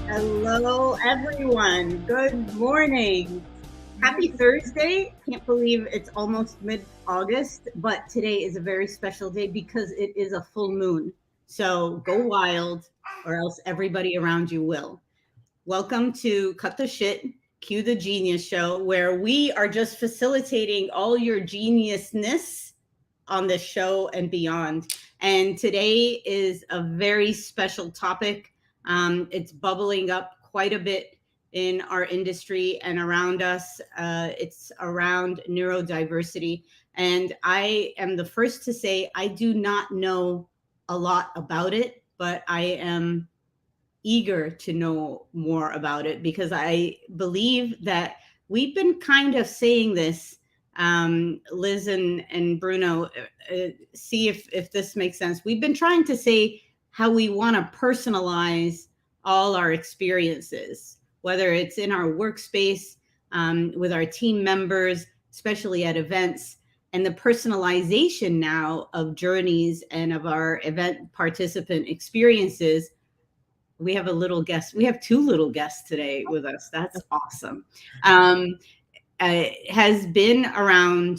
Hello, everyone. Good morning. Happy Thursday. Can't believe it's almost mid-August, but today is a very special day because it is a full moon. So go wild, or else everybody around you will. Welcome to Cut the Shit, Cue the Genius Show, where we are just facilitating all your geniusness on this show and beyond. And today is a very special topic. It's bubbling up quite a bit in our industry and around us. It's around neurodiversity. And I am the first to say I do not know a lot about it, but I am eager to know more about it because I believe that we've been kind of saying this, Liz and Bruno, see if this makes sense. We've been trying to say how we want to personalize all our experiences, whether it's in our workspace, with our team members, especially at events, and the personalization now of journeys and of our event participant experiences. We have a little guest. We have two little guests today with us. That's awesome. Has been around,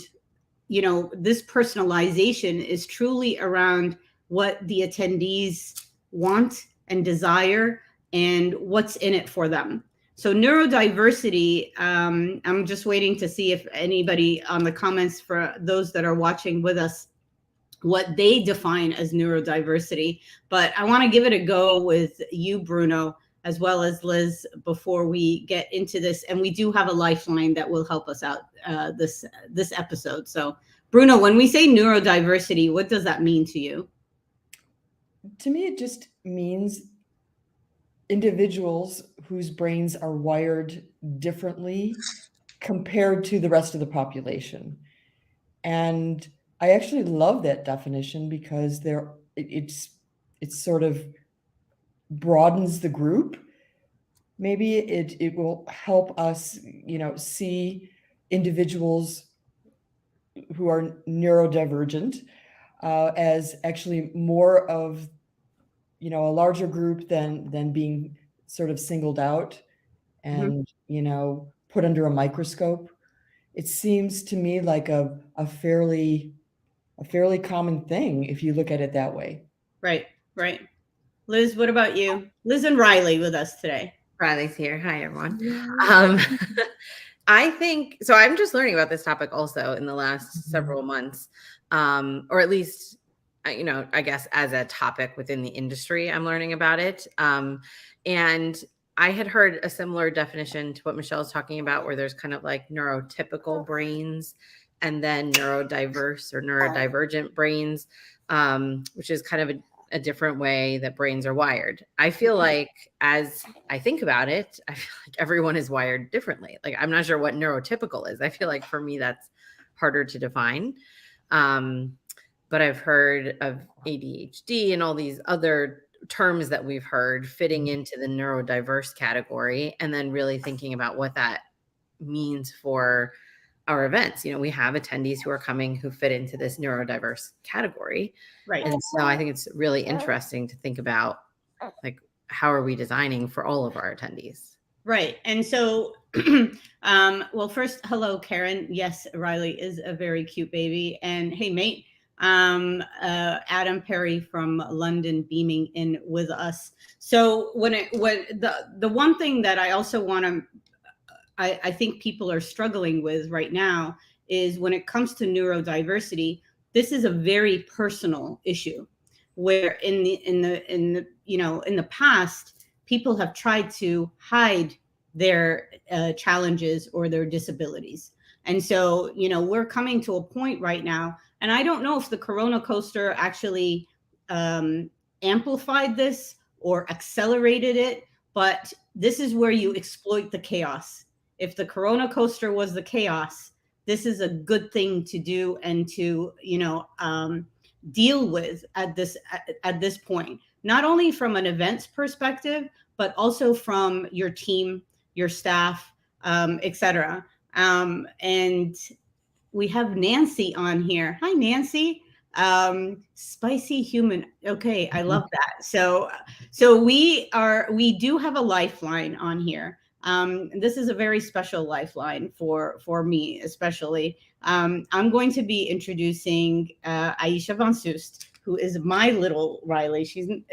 this personalization is truly around what the attendees want and desire and what's in it for them. So neurodiversity, I'm just waiting to see if anybody on the comments for those that are watching with us, what they define as neurodiversity. But I want to give it a go with you, Bruno, as well as Liz, before we get into this. And we do have a lifeline that will help us out this episode. So, Bruno, when we say neurodiversity, what does that mean to you? To me, it just means individuals whose brains are wired differently compared to the rest of the population. And I actually love that definition because it's sort of broadens the group. Maybe it will help us, see individuals who are neurodivergent as actually more of, a larger group than being sort of singled out and, put under a microscope. It seems to me like a fairly common thing if you look at it that way. Right. Liz, what about you? Liz and Riley with us today. Riley's here. Hi, everyone. I think, so I'm just learning about this topic also in the last several months, or at least, I guess as a topic within the industry, I'm learning about it. And I had heard a similar definition to what Michelle's talking about, where there's kind of like neurotypical brains and then neurodiverse or neurodivergent brains, which is kind of a different way that brains are wired. I feel like as I think about it, I feel like everyone is wired differently. Like, I'm not sure what neurotypical is. I feel like for me, that's harder to define. But I've heard of ADHD and all these other terms that we've heard fitting into the neurodiverse category, and then really thinking about what that means for our events. We have attendees who are coming who fit into this neurodiverse category. Right. And so I think it's really interesting to think about, like, how are we designing for all of our attendees? Right. And so, well, first, hello, Karen. Yes, Riley is a very cute baby. And hey, mate, Adam Perry from London beaming in with us. So when the one thing that I also want to, I think people are struggling with right now is when it comes to neurodiversity, this is a very personal issue where in the past, people have tried to hide their challenges or their disabilities. And so, we're coming to a point right now, and I don't know if the Corona coaster actually amplified this or accelerated it, but this is where you exploit the chaos. If the Corona coaster was the chaos, this is a good thing to do and to, deal with at this point, not only from an events perspective, but also from your team, your staff, etc. And we have Nancy on here. Hi, Nancy. Spicy human. Okay, I love that. So we do have a lifeline on here. This is a very special lifeline for me, especially. I'm going to be introducing Aisha Van Soest, who is my little Riley.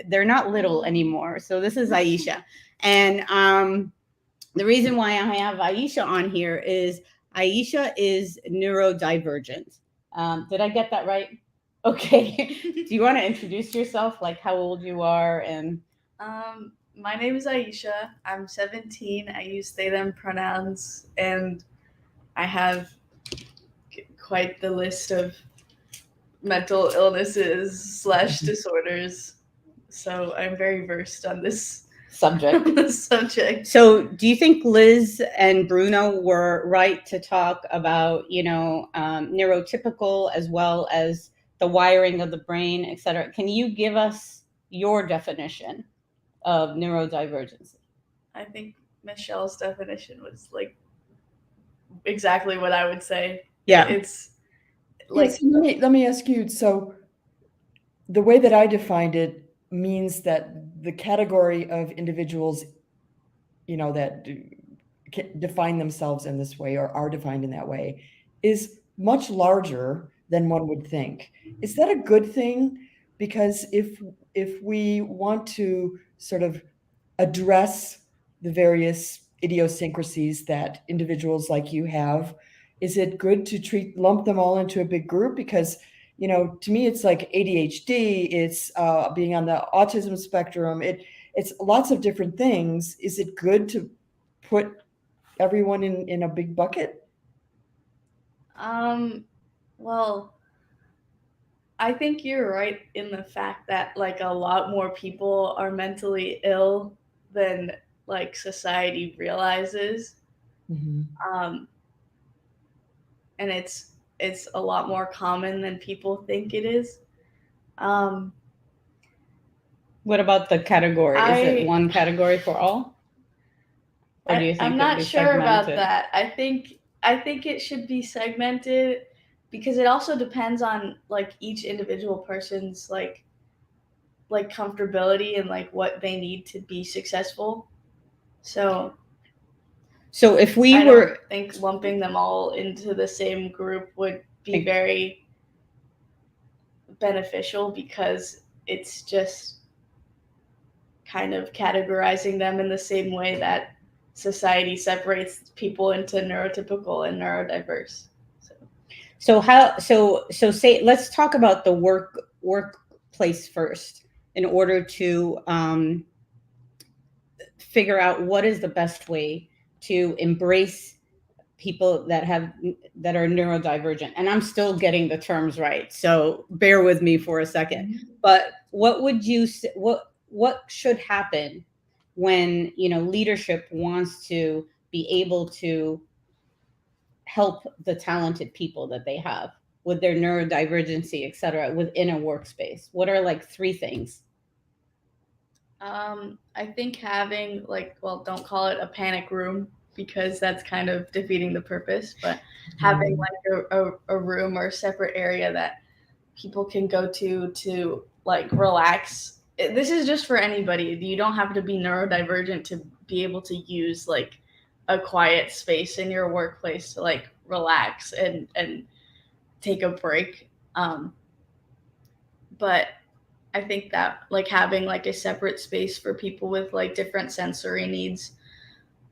They're not little anymore. So this is Aisha. And the reason why I have Aisha on here is Aisha is neurodivergent. Did I get that right? Okay. Do you want to introduce yourself, like how old you are? And my name is Aisha. I'm 17. I use they, them pronouns, and I have quite the list of mental illnesses / disorders. So I'm very versed on this subject. So do you think Liz and Bruno were right to talk about, neurotypical as well as the wiring of the brain, et cetera? Can you give us your definition of neurodivergency? I think Michelle's definition was like exactly what I would say. Yeah. It's like, yes, let me ask you. So the way that I defined it means that the category of individuals, that define themselves in this way or are defined in that way is much larger than one would think. Is that a good thing? Because if we want to sort of address the various idiosyncrasies that individuals like you have, is it good to lump them all into a big group? Because to me, it's like ADHD, it's being on the autism spectrum, it's lots of different things. Is it good to put everyone in a big bucket? Well, I think you're right in the fact that like a lot more people are mentally ill than like society realizes. Mm-hmm. And it's a lot more common than people think it is. What about the category? Is it one category for all? Or do you think I'm not sure about that. I think it should be segmented because it also depends on like each individual person's like comfortability and like what they need to be successful. So if we I were, don't think lumping them all into the same group would be very beneficial because it's just kind of categorizing them in the same way that society separates people into neurotypical and neurodiverse. So say, let's talk about the workplace first in order to figure out what is the best way to embrace people that are neurodivergent. And I'm still getting the terms right, so bear with me for a second. But what would you say, what should happen when leadership wants to be able to help the talented people that they have with their neurodivergency, et cetera, within a workspace? What are like 3 things? I think having don't call it a panic room because that's kind of defeating the purpose, but having like a room or a separate area that people can go to like relax. This is just for anybody. You don't have to be neurodivergent to be able to use like a quiet space in your workplace to like relax and take a break. But I think that like having like a separate space for people with like different sensory needs,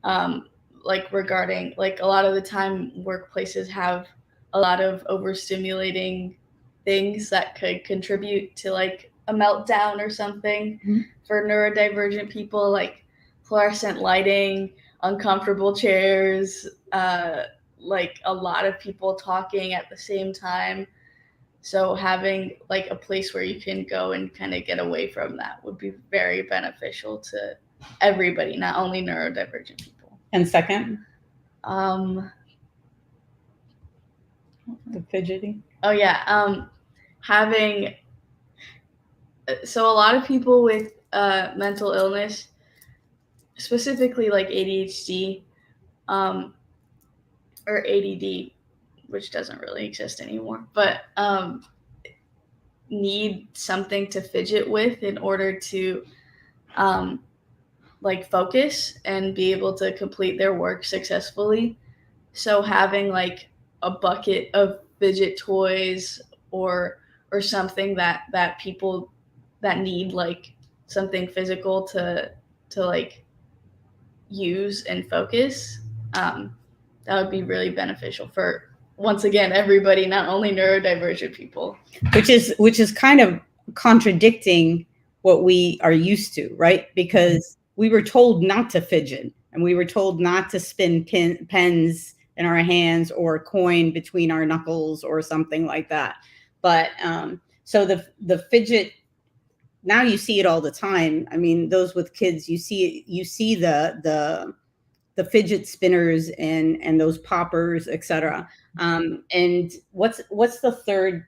like regarding like a lot of the time workplaces have a lot of overstimulating things that could contribute to like a meltdown or something. Mm-hmm. For neurodivergent people, like fluorescent lighting, uncomfortable chairs, like a lot of people talking at the same time. So having like a place where you can go and kind of get away from that would be very beneficial to everybody, not only neurodivergent people. And second? The fidgeting? Oh yeah. So a lot of people with mental illness specifically like ADHD or ADD, which doesn't really exist anymore, but need something to fidget with in order to like focus and be able to complete their work successfully. So having like a bucket of fidget toys or something that people that need like something physical to like use and focus, that would be really beneficial for, once again, everybody, not only neurodivergent people. Which is kind of contradicting what we are used to, right? Because we were told not to fidget, and we were told not to spin pens in our hands or coin between our knuckles or something like that. But so the fidget, now you see it all the time. I mean, those with kids, you see the fidget spinners and those poppers, etc. And what's the third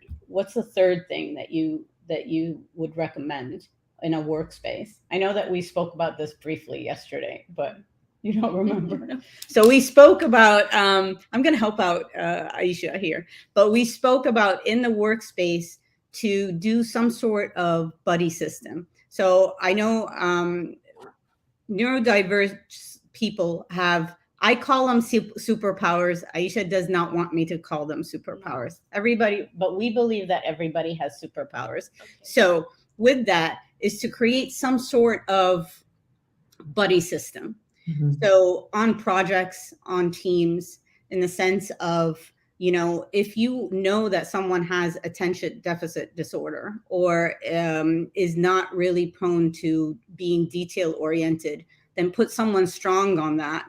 thing that you would recommend in a workspace? I know that we spoke about this briefly yesterday, but you don't remember. So we spoke about, I'm going to help out Aisha here, but we spoke about in the workspace to do some sort of buddy system. So I know neurodiverse people have, I call them superpowers. Aisha does not want me to call them superpowers. Everybody, but we believe that everybody has superpowers. Okay. So with that is to create some sort of buddy system. Mm-hmm. So on projects, on teams, in the sense of, you know, if you know that someone has attention deficit disorder or is not really prone to being detail oriented, then put someone strong on that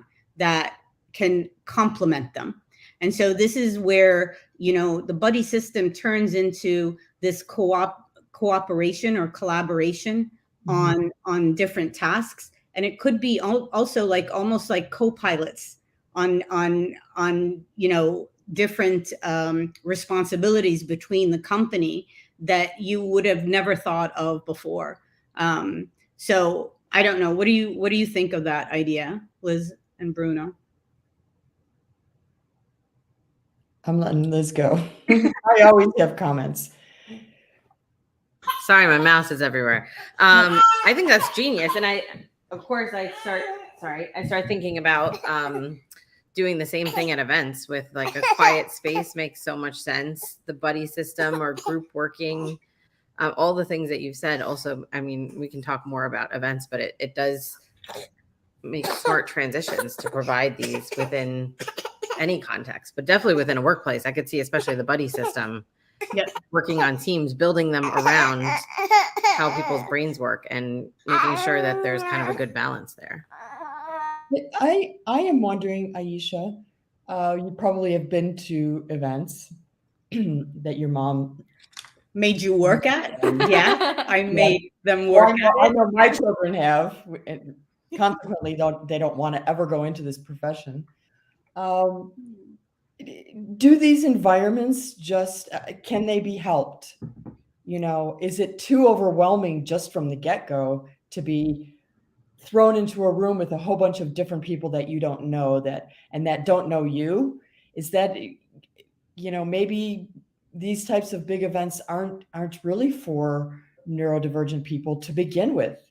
can complement them. And so this is where, you know, the buddy system turns into this cooperation or collaboration on different tasks. And it could be also like almost like co-pilots on you know, different responsibilities between the company that you would have never thought of before. So I don't know. What do you think of that idea, Liz and Bruno? I'm letting Liz go. I always have comments. Sorry, my mouse is everywhere. I think that's genius. And I start thinking about doing the same thing at events with like a quiet space makes so much sense. The buddy system or group working, all the things that you've said. Also, I mean, we can talk more about events, but it does make smart transitions to provide these within any context, but definitely within a workplace. I could see, especially the buddy system, working on teams, building them around how people's brains work and making sure that there's kind of a good balance there. I am wondering, Aisha, you probably have been to events that your mom made you work at. Yeah, I made them work at it. I know my children have, and consequently they don't want to ever go into this profession. Do these environments just, can they be helped? You know, is it too overwhelming just from the get-go to be thrown into a room with a whole bunch of different people that you don't know that don't know you? Is that, you know, maybe these types of big events aren't really for neurodivergent people to begin with.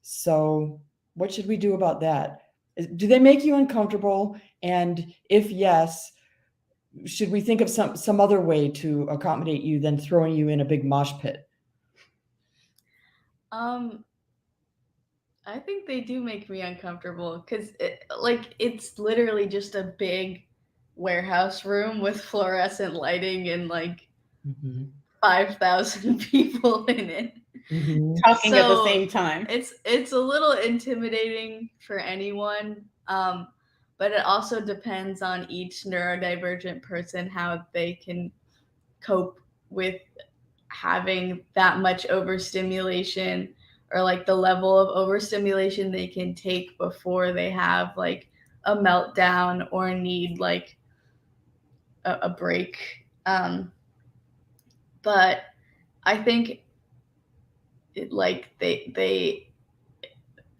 So what should we do about that? Do they make you uncomfortable? And if yes, should we think of some other way to accommodate you than throwing you in a big mosh pit? I think they do make me uncomfortable because it's literally just a big warehouse room with fluorescent lighting and like 5,000 people in it talking at the same time. It's a little intimidating for anyone, but it also depends on each neurodivergent person how they can cope with having that much overstimulation, or like the level of overstimulation they can take before they have like a meltdown or need like a break. But I think they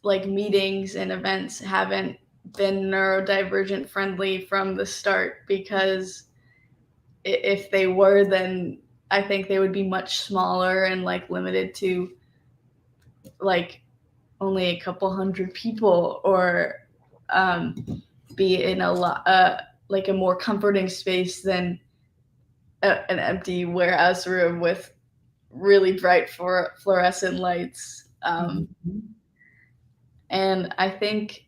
like meetings and events haven't been neurodivergent friendly from the start, because if they were, then I think they would be much smaller and like limited to like only a couple hundred people, or be in a lot like a more comforting space than an empty warehouse room with really bright fluorescent lights. And I think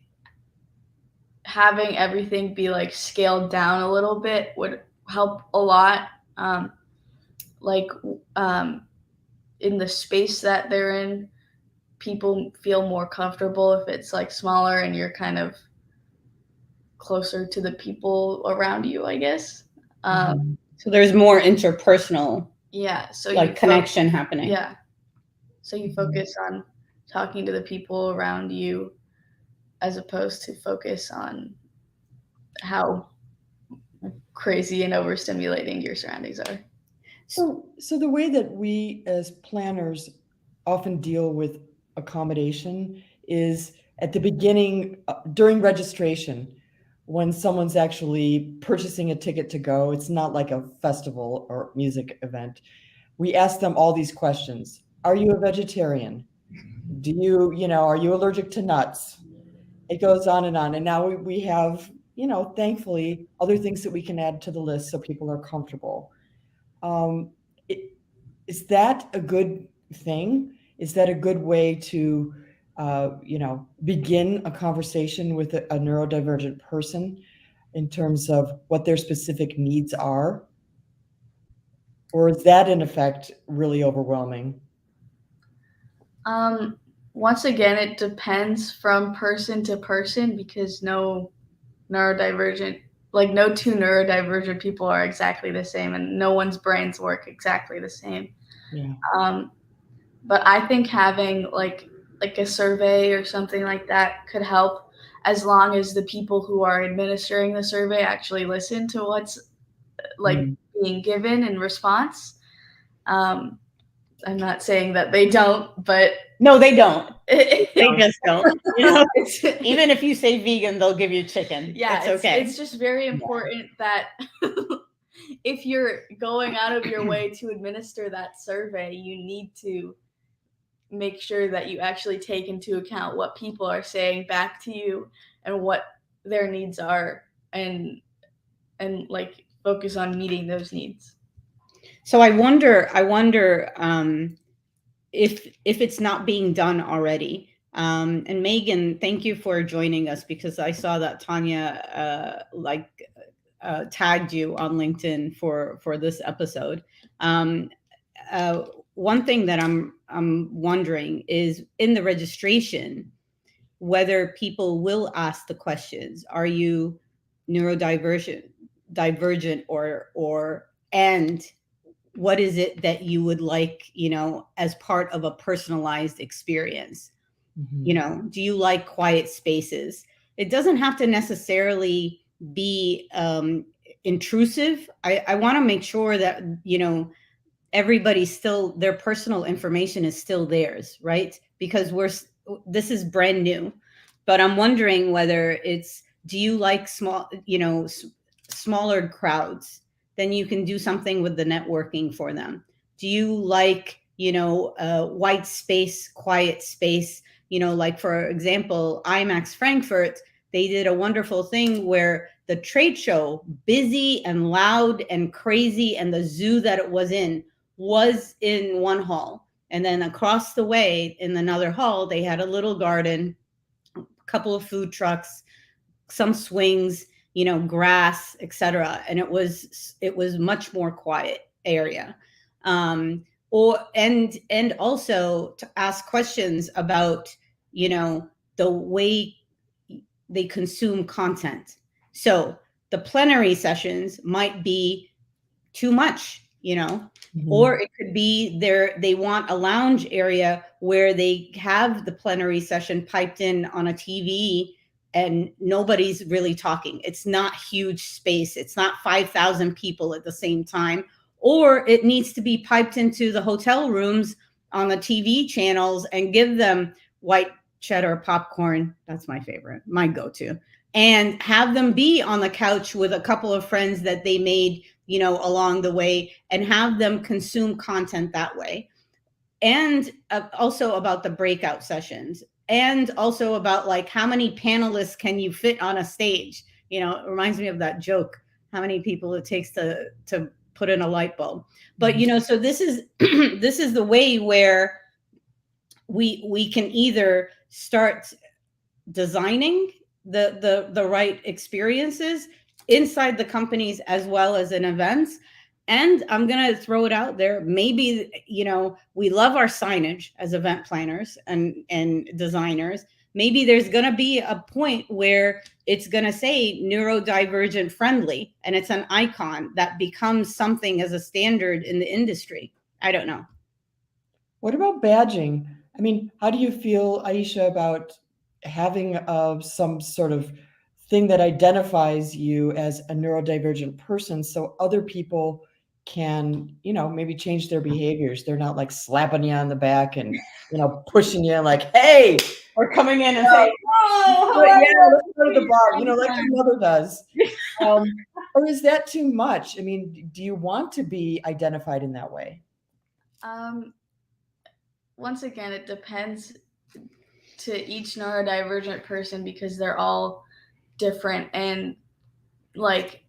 having everything be like scaled down a little bit would help a lot. In the space that they're in, people feel more comfortable if it's like smaller and you're kind of closer to the people around you, I guess. So there's more interpersonal, so like connection happening. Yeah. So you focus on talking to the people around you as opposed to focus on how crazy and overstimulating your surroundings are. So the way that we as planners often deal with accommodation is at the beginning, during registration, when someone's actually purchasing a ticket to go. It's not like a festival or music event. We ask them all these questions. Are you a vegetarian? Do you, are you allergic to nuts? It goes on. And now we have, thankfully, other things that we can add to the list so people are comfortable. Is that a good thing? Is that a good way to, begin a conversation with a neurodivergent person in terms of what their specific needs are? Or is that, in effect, really overwhelming? Once again, it depends from person to person, because no two neurodivergent people are exactly the same, and no one's brains work exactly the same. Yeah. But I think having like a survey or something like that could help, as long as the people who are administering the survey actually listen to what's being given in response. I'm not saying that they don't, but no, they don't. They just don't. Even if you say vegan, they'll give you chicken. Yeah, it's okay. It's just very important that if you're going out of your way to administer that survey, you need to make sure that you actually take into account what people are saying back to you and what their needs are, and like focus on meeting those needs. So I wonder if it's not being done already. And Megan, thank you for joining us, because I saw that Tanya tagged you on LinkedIn for this episode. One thing that I'm wondering is, in the registration, whether people will ask the questions, are you neurodivergent, and what is it that you would like, as part of a personalized experience? Mm-hmm. Do you like quiet spaces? It doesn't have to necessarily be intrusive. I want to make sure that, everybody's still, their personal information is still theirs, right? Because this is brand new. But I'm wondering whether it's, do you like smaller crowds? Then you can do something with the networking for them. Do you like, white space, quiet space? Like, for example, IMAX Frankfurt, they did a wonderful thing where the trade show, busy and loud and crazy, and the zoo that it was in one hall. And then across the way in another hall, they had a little garden, a couple of food trucks, some swings, grass, etc. And it was much more quiet area. And also to ask questions about, the way they consume content. So the plenary sessions might be too much, Mm-hmm. Or it could be they want a lounge area where they have the plenary session piped in on a TV and nobody's really talking. It's not huge space. It's not 5,000 people at the same time. Or it needs to be piped into the hotel rooms on the TV channels and give them white cheddar popcorn. That's my favorite, my go-to. And have them be on the couch with a couple of friends that they made, you know, along the way, and have them consume content that way. And also about the breakout sessions, and also about like how many panelists can you fit on a stage. You know, it reminds me of that joke, how many people it takes to put in a light bulb. But you know, so this is this is the way where we can either start designing the right experiences inside the companies as well as in events. And I'm going to throw it out there. Maybe, you know, we love our signage as event planners and designers. Maybe there's going to be a point where it's going to say neurodivergent friendly, and it's an icon that becomes something as a standard in the industry. I don't know. What about badging? I mean, how do you feel, Aisha, about having some sort of thing that identifies you as a neurodivergent person, so other people can, you know, maybe change their behaviors? They're not like slapping you on the back and, you know, pushing you like, hey, Or coming in and saying, oh, yeah, let's go to the bar, you know, like your mother does. Or is that too much? I mean, do you want to be identified in that way? Once again, it depends to each neurodivergent person, because they're all different, and like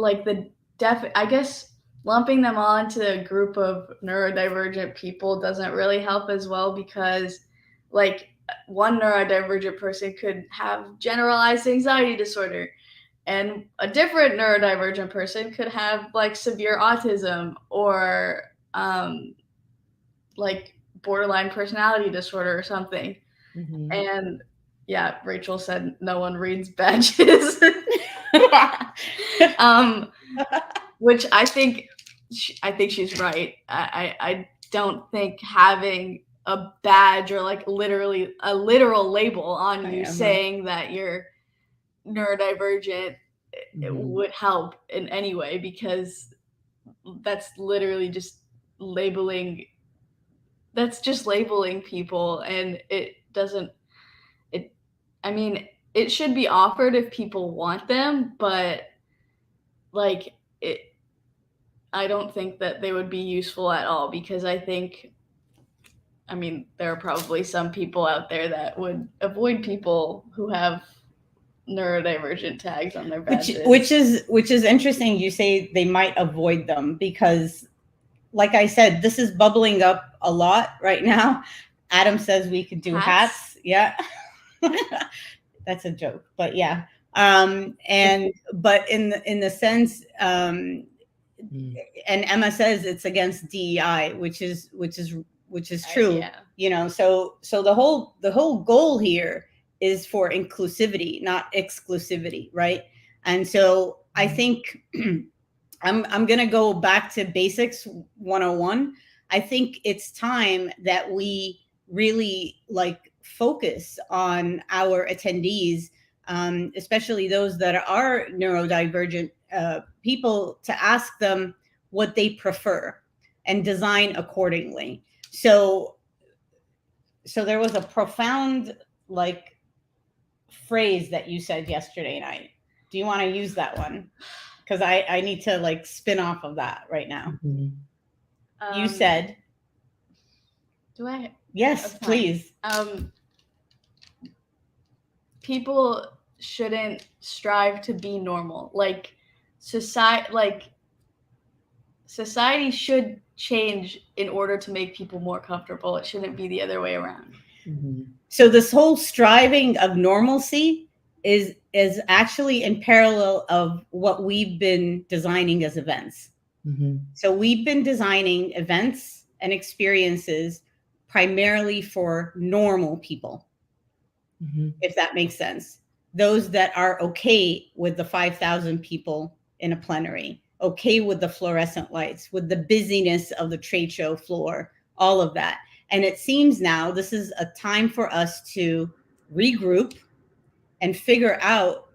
I guess lumping them all into a group of neurodivergent people doesn't really help as well, because like one neurodivergent person could have generalized anxiety disorder, and a different neurodivergent person could have like severe autism or like borderline personality disorder or something. Mhm. And yeah, Rachel said no one reads badges. Which I think she's right. I don't think having a badge or like literally a literal label on you saying that you're neurodivergent would help in any way, because that's literally just labeling. That's just labeling people, and it doesn't. I mean, it should be offered if people want them, but like I don't think that they would be useful at all, because I mean, there are probably some people out there that would avoid people who have neurodivergent tags on their badges. Which is interesting. You say they might avoid them, because like I said, this is bubbling up a lot right now. Adam says we could do hats. Yeah. That's a joke, but yeah. But in the sense, and Emma says it's against DEI, which is true. Yeah. You know, so the whole goal here is for inclusivity, not exclusivity, right? And so I think I'm going to go back to basics 101. I think it's time that we really like focus on our attendees, especially those that are neurodivergent people, to ask them what they prefer and design accordingly. So there was a profound like phrase that you said yesterday night. Do you want to use that one? Because I need to like spin off of that right now. You said, do I? Yes, please. People shouldn't strive to be normal. Like society should change in order to make people more comfortable. It shouldn't be the other way around. So this whole striving of normalcy is actually in parallel of what we've been designing as events. So we've been designing events and experiences primarily for normal people, if that makes sense. Those that are okay with the 5,000 people in a plenary, okay with the fluorescent lights, with the busyness of the trade show floor, all of that. And it seems now this is a time for us to regroup and figure out,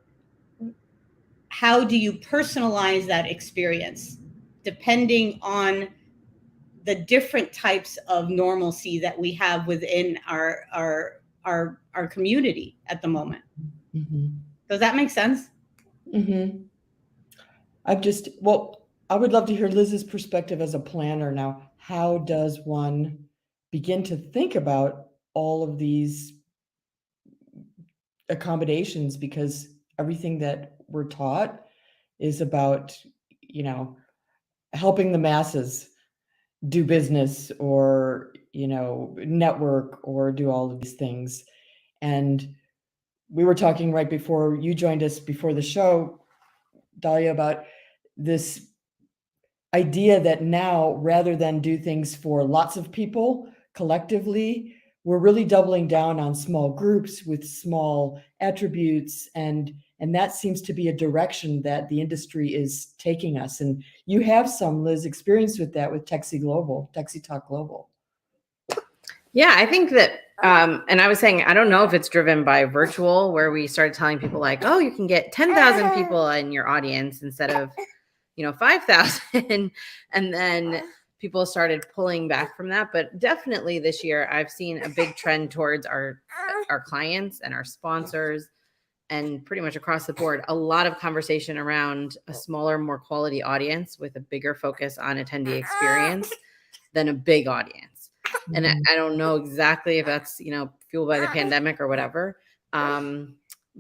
how do you personalize that experience depending on the different types of normalcy that we have within our community at the moment. Mm-hmm. Does that make sense? Mm-hmm. I would love to hear Liz's perspective as a planner now. How does one begin to think about all of these accommodations? Because everything that we're taught is about, helping the masses do business or, network or do all of these things. And we were talking right before you joined us before the show, Dahlia, about this idea that now, rather than do things for lots of people collectively, we're really doubling down on small groups with small attributes, and that seems to be a direction that the industry is taking us. And you have some, Liz, experience with that with Texi Talk Global. Yeah, I think that, and I was saying, I don't know if it's driven by virtual, where we started telling people like, oh, you can get 10,000 people in your audience instead of 5,000. And then people started pulling back from that. But definitely this year, I've seen a big trend towards our clients and our sponsors, and pretty much across the board, a lot of conversation around a smaller, more quality audience with a bigger focus on attendee experience than a big audience. Mm-hmm. And I don't know exactly if that's, fueled by the pandemic or whatever.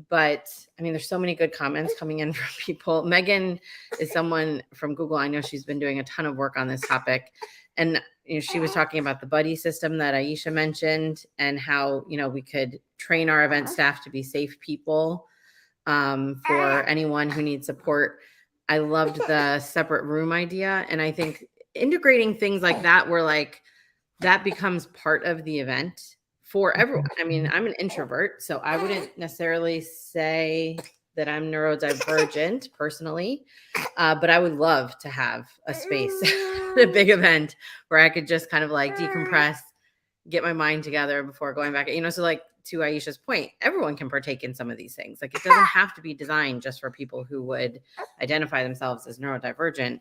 But I mean, there's so many good comments coming in from people. Megan is someone from Google. I know she's been doing a ton of work on this topic. And she was talking about the buddy system that Aisha mentioned, and how, we could train our event staff to be safe people for anyone who needs support. I loved the separate room idea. And I think integrating things like that, where like that becomes part of the event for everyone. I mean, I'm an introvert, so I wouldn't necessarily say that I'm neurodivergent personally, but I would love to have a space, a big event where I could just kind of like decompress, get my mind together before going back. So like to Aisha's point, everyone can partake in some of these things. Like it doesn't have to be designed just for people who would identify themselves as neurodivergent.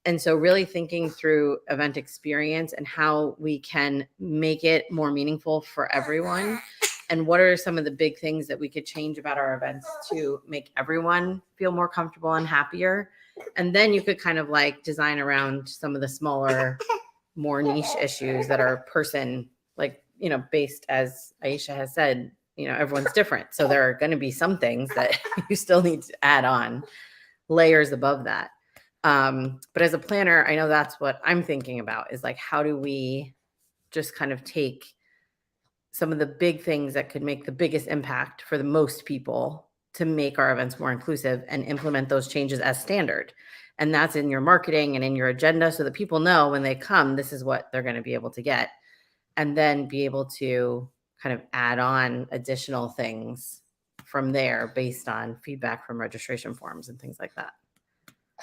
And so really thinking through event experience and how we can make it more meaningful for everyone. And what are some of the big things that we could change about our events to make everyone feel more comfortable and happier? And then you could kind of like design around some of the smaller, more niche issues that are based, as Aisha has said, everyone's different. So there are going to be some things that you still need to add on layers above that. But as a planner, I know that's what I'm thinking about, is like, how do we just kind of take some of the big things that could make the biggest impact for the most people to make our events more inclusive and implement those changes as standard. And that's in your marketing and in your agenda, so that people know when they come, this is what they're going to be able to get, and then be able to kind of add on additional things from there based on feedback from registration forms and things like that.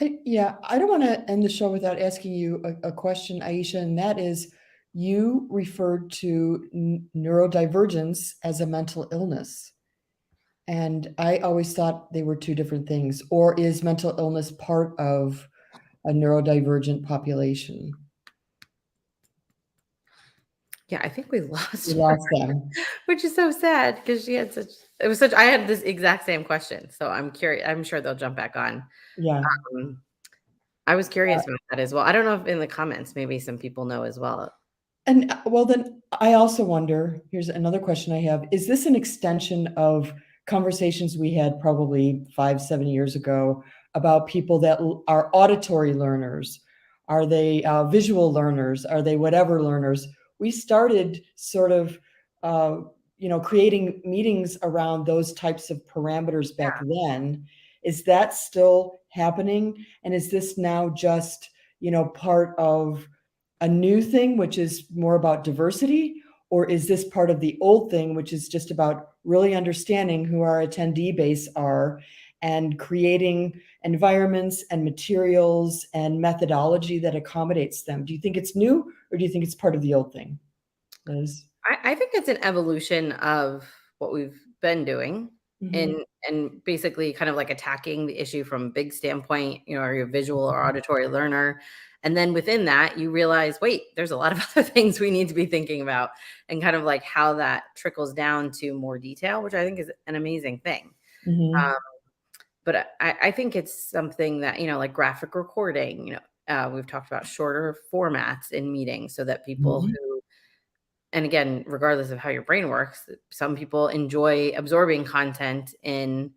I don't want to end the show without asking you a question, Aisha, and that is, you referred to neurodivergence as a mental illness. And I always thought they were two different things. Or is mental illness part of a neurodivergent population? Yeah, I think we lost them, which is so sad, because she had I had this exact same question. So I'm curious. I'm sure they'll jump back on. Yeah. I was curious about that as well. I don't know if in the comments, maybe some people know as well. And well, then I also wonder, here's another question I have. Is this an extension of conversations we had probably 5-7 years ago about people that are auditory learners? Are they visual learners? Are they whatever learners? We started sort of, creating meetings around those types of parameters back then. Is that still happening? And is this now just, part of a new thing, which is more about diversity? Or is this part of the old thing, which is just about really understanding who our attendee base are and creating environments and materials and methodology that accommodates them? Do you think it's new, or do you think it's part of the old thing, Liz? I think it's an evolution of what we've been doing. Mm-hmm. and basically kind of like attacking the issue from a big standpoint. Are you a visual or auditory learner? And then within that, you realize, wait, there's a lot of other things we need to be thinking about, and kind of like how that trickles down to more detail, which I think is an amazing thing. Mhm. But I think it's something that, like graphic recording, we've talked about shorter formats in meetings so that people Mhm. who, and again, regardless of how your brain works, some people enjoy absorbing content in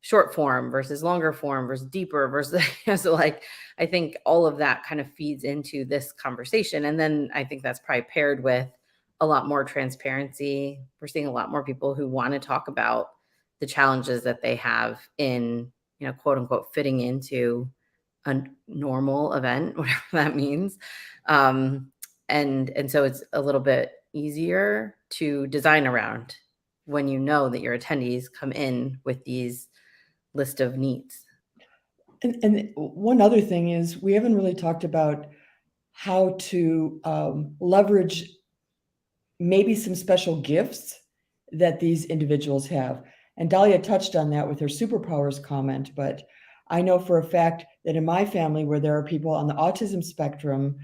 short form versus longer form versus deeper versus, so like, I think all of that kind of feeds into this conversation. And then I think that's probably paired with a lot more transparency. We're seeing a lot more people who want to talk about the challenges that they have in, quote unquote, fitting into a normal event, whatever that means. And so it's a little bit easier to design around when you know that your attendees come in with these list of needs. And one other thing is we haven't really talked about how to leverage maybe some special gifts that these individuals have. And Dahlia touched on that with her superpowers comment, but I know for a fact that in my family where there are people on the autism spectrum,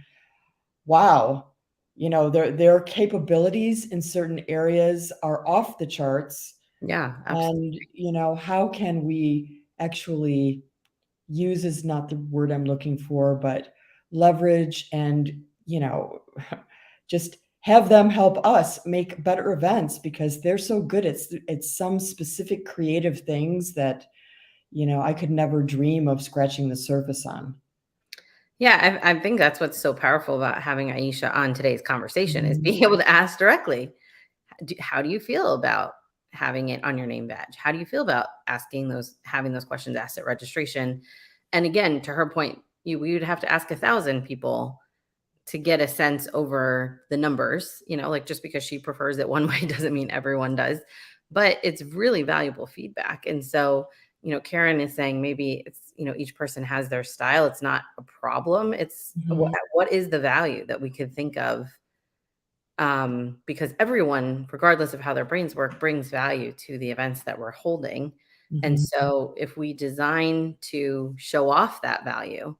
wow, their capabilities in certain areas are off the charts. Yeah, absolutely. And, how can we actually use is not the word I'm looking for, but leverage and, just have them help us make better events because they're so good at some specific creative things that, I could never dream of scratching the surface on. Yeah, I think that's what's so powerful about having Aisha on today's conversation is Mhm. being able to ask directly, how do you feel about having it on your name badge? How do you feel about having those questions asked at registration? And again, to her point, we would have to ask 1,000 people to get a sense over the numbers, like just because she prefers it one way doesn't mean everyone does, but it's really valuable feedback. And so, Karen is saying maybe it's, each person has their style. It's not a problem. It's Mhm. what is the value that we could think of, because everyone, regardless of how their brains work, brings value to the events that we're holding. And Mhm. so if we design to show off that value,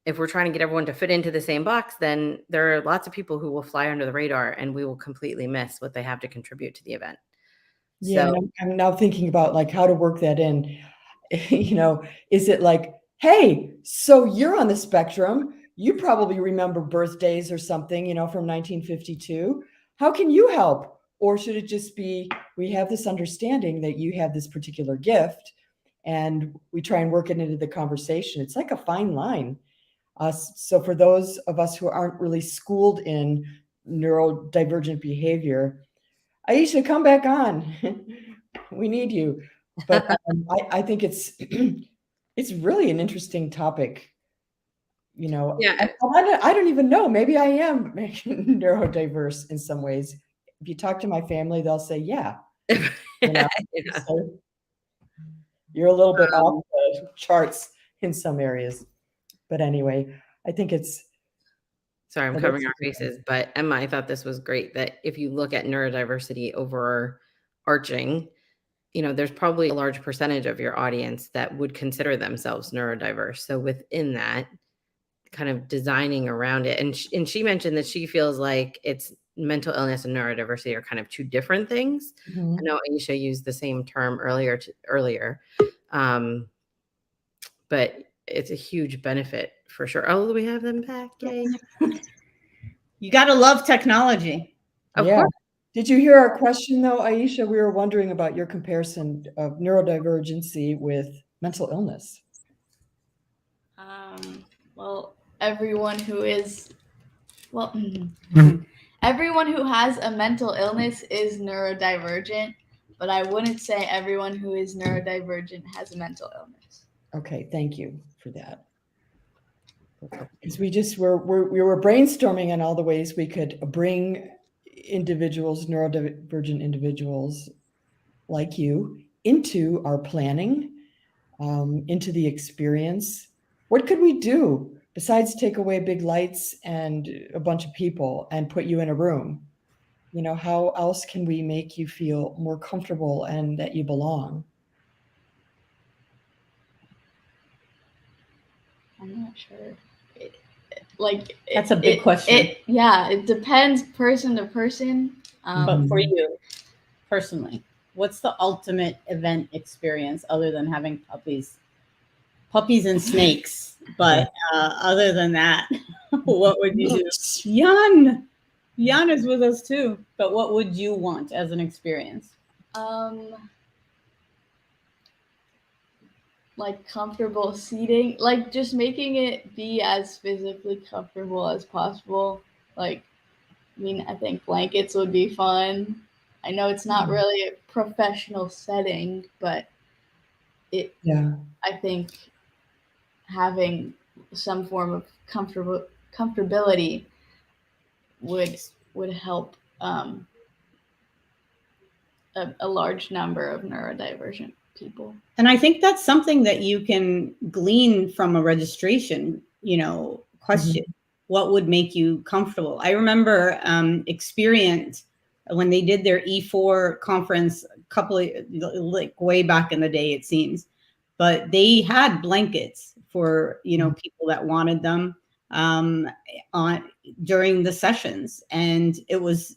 if we're trying to get everyone to fit into the same box, then there are lots of people who will fly under the radar and we will completely miss what they have to contribute to the event. Yeah, So and I'm now thinking about, like, how to work that in. Is it like, "Hey, so you're on the spectrum. You probably remember birthdays or something, from 1952. How can you help?" Or should it just be, "We have this understanding that you have this particular gift, and we try and work it into the conversation." It's like a fine line. So for those of us who aren't really schooled in neurodivergent behavior, Aisha, come back on. We need you. But I think it's it's really an interesting topic. yeah, I don't even know. Maybe I am neurodiverse in some ways. If you talk to my family, they'll say, "Yeah, you know, yeah. so you're a little bit off Um, the charts in some areas." But anyway, I think it's Sorry, I'm but covering it's our faces, but Emma, I thought this was great that if you look at neurodiversity overarching, there's probably a large percentage of your audience that would consider themselves neurodiverse. So within that, kind of designing around it. And she mentioned that she feels like it's mental illness and neurodiversity are kind of two different things. I Mhm. know Aisha used the same term earlier. Um, but it's a huge benefit for sure. Oh, we have them back. Yay. You got to love technology. Of Yeah. course. Did you hear our question though, Aisha? We were wondering about your comparison of neurodivergency with mental illness. Well, everyone who is well, everyone who has a mental illness is neurodivergent, but I wouldn't say everyone who is neurodivergent has a mental illness. Okay, thank you for that. Because we were brainstorming on all the ways we could bring individuals, neurodivergent individuals like you, into our planning, into the experience. What could we do besides take away big lights and a bunch of people and put you in a room? How else can we make you feel more comfortable and that you belong? I'm not sure. like That's a big question. It depends person to person. But for you personally, what's the ultimate event experience other than having puppies and snakes? But other than that, what would you do? Jan is with us too. But what would you want as an experience? Like comfortable seating, like just making it be as physically comfortable as possible. Like, I mean, I think blankets would be fun. I know it's not really a professional setting, but I think having some form of comfortability would help a large number of neurodivergent people. And I think that's something that you can glean from a registration, question. What would make you comfortable? I remember Experience when they did their E4 conference like way back in the day, it seems, but they had blankets for people that wanted them during the sessions, and it was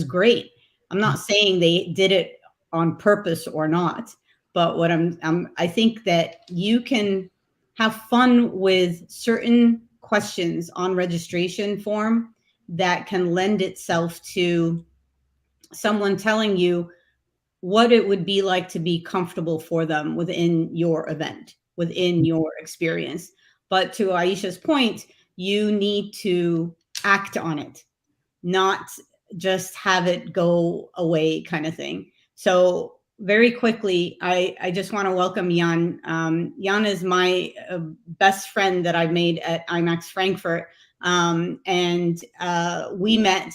great. I'm not saying they did it on purpose or not, but what I think that you can have fun with certain questions on registration form that can lend itself to someone telling you what it would be like to be comfortable for them within your event, within your experience. But to Aisha's point, you need to act on it, not just have it go away kind of thing. So very quickly, I just want to welcome Jan. Jan is my best friend that I've made at IMAX Frankfurt. And we met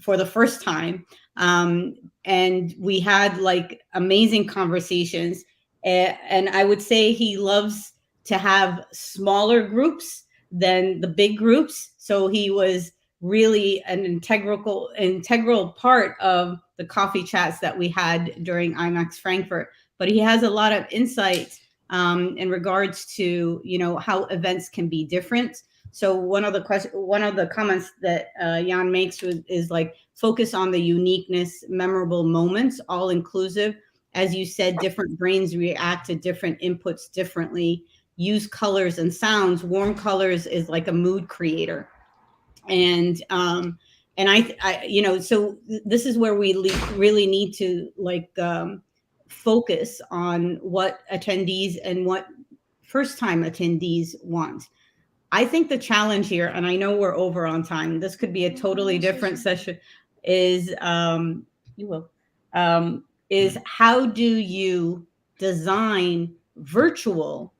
for the first time. And we had like amazing conversations. And I would say he loves to have smaller groups than the big groups. So he was really an integral part of the coffee chats that we had during IMAX Frankfurt. But he has a lot of insight in regards to how events can be different. So one of the comments that Jan makes is like focus on the uniqueness, memorable moments, all inclusive. As you said, different brains react to different inputs differently. Use colors and sounds. Warm colors is like a mood creator. And I so this is where we really need to focus on what attendees and what first time attendees want. I think the challenge here, and I know we're over on time, this could be a totally different session, is is how do you design virtual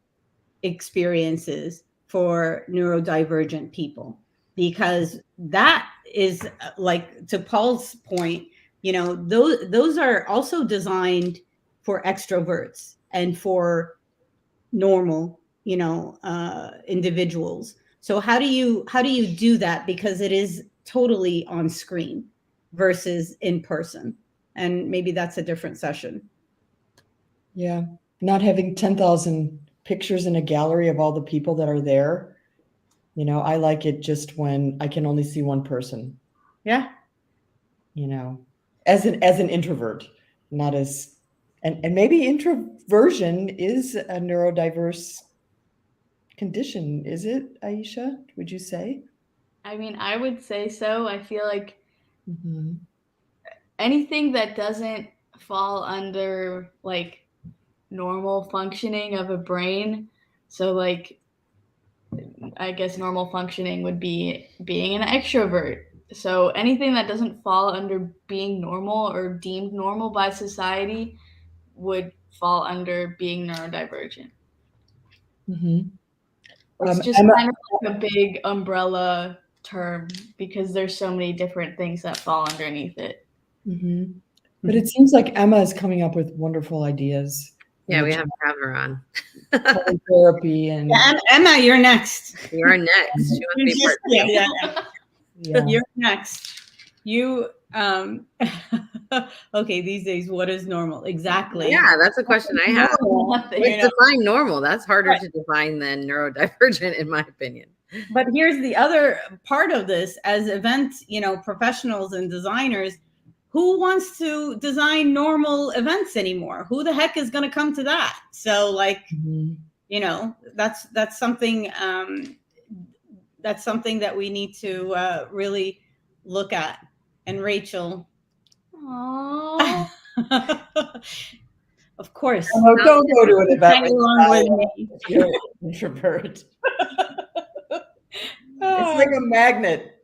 experiences for neurodivergent people? Because that is, like, to Paul's point, those are also designed for extroverts and for normal individuals. So how do you do that? Because it is totally on screen versus in person, and maybe that's a different session. Yeah, not having 10,000 pictures in a gallery of all the people that are there. I like it just when I can only see one person. Yeah. As an introvert, not as, and maybe introversion is a neurodiverse condition. Is it, Aisha? Would you say? I mean, I would say so. I feel like anything that doesn't fall under like normal functioning of a brain. So like, I guess normal functioning would be being an extrovert. So anything that doesn't fall under being normal or deemed normal by society would fall under being neurodivergent. It's just kind of like a big umbrella term because there's so many different things that fall underneath it. But it seems like Emma is coming up with wonderful ideas. Yeah, we have to have her on. Therapy and Emma, you're next. You're next. She wants to be part yeah. You're next. You okay, these days, what is normal? Exactly. Yeah, that's a question I have. Define normal. That's harder to define than neurodivergent, in my opinion. But here's the other part of this: as event, professionals and designers, who wants to design normal events anymore? Who the heck is going to come to that? So, like, that's something that we need to really look at. And Rachel, Aww. of course, don't go to an event along with me. You're an introvert. It's like a magnet.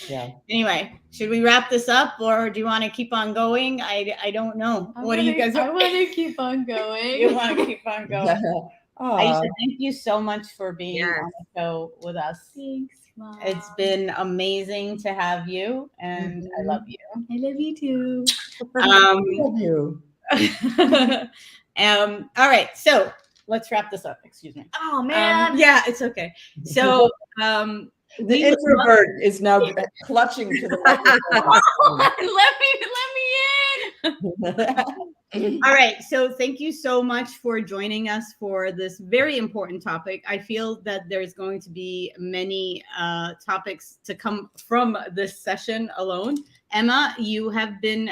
Yeah. Anyway, should we wrap this up, or do you want to keep on going? I don't know. What do you guys? I want to keep on going. You want to keep on going? Aw. Aisha, thank you so much for being Yes. on the show with us. Thanks, Mom. It's been amazing to have you, and I love you. I love you too. Love you. All right, so let's wrap this up. Excuse me. Oh man. Yeah, it's okay. So The introvert is now clutching to the microphone. let me in. all right, so thank you so much for joining us for this very important topic. I feel that there's going to be many topics to come from this session alone. Emma, you have been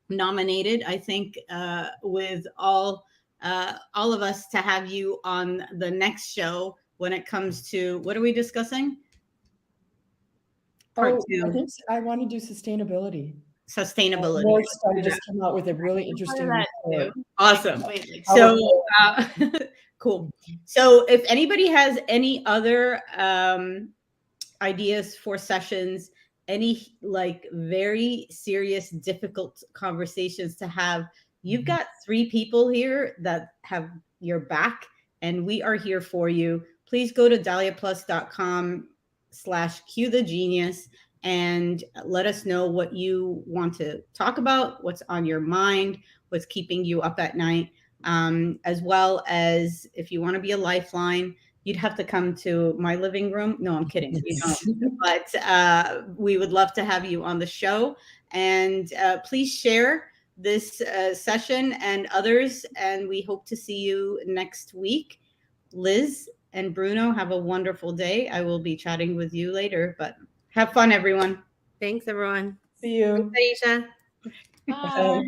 nominated, I think, with all of us to have you on the next show when it comes to, what are we discussing? Part two. I want to do sustainability. Sustainability. I just came out with a really interesting report. Awesome. So cool. So if anybody has any other ideas for sessions, any like very serious, difficult conversations to have, you've got 3 people here that have your back, and we are here for you. Please go to dahliaplus.com/cuethegenius and let us know what you want to talk about, what's on your mind, what's keeping you up at night, as well as if you want to be a lifeline, you'd have to come to my living room. No, I'm kidding. You don't. But we would love to have you on the show. And please share this session and others. And we hope to see you next week. Liz and Bruno, have a wonderful day. I will be chatting with you later, but have fun, everyone. Thanks, everyone. See you. Thanks, Aisha. Bye.